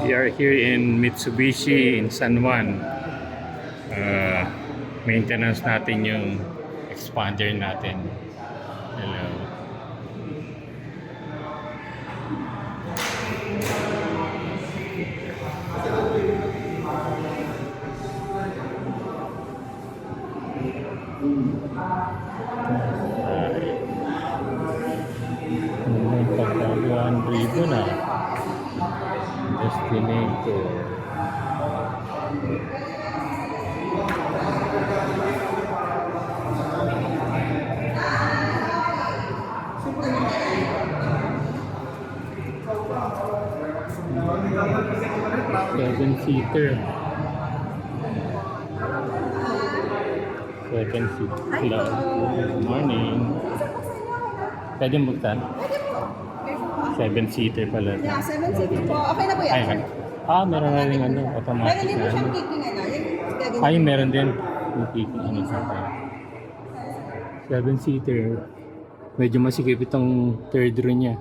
We are here in Mitsubishi in San Juan. Maintenance natin yung expander natin. Hello. May pagkagawan ribbon na. Destinator. Seven-seater. Second seat. Hello. Good morning. Pwede buksan? Pwede po. Seven-seater pala. Yeah, 7-seater po. Okay na po yan. Ay, meron na rin ano, Meron automatic din na po ano. siyang kicking ano. Yung gagawin. Ay, meron din. Yung kicking ano sa kanya. Seven-seater. Medyo masikip itong third row niya.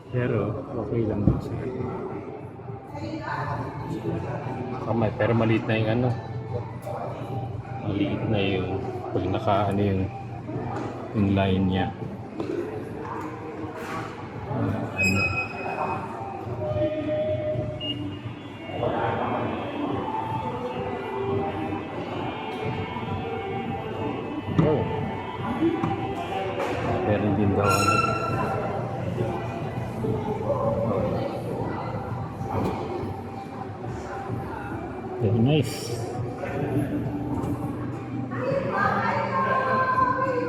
Pero, okay lang din siya. Kamay, pero maliit na yung ano. Maliit na yung pag naka ano yung line niya. Ano. Oh. Meron din daw ano. Very nice.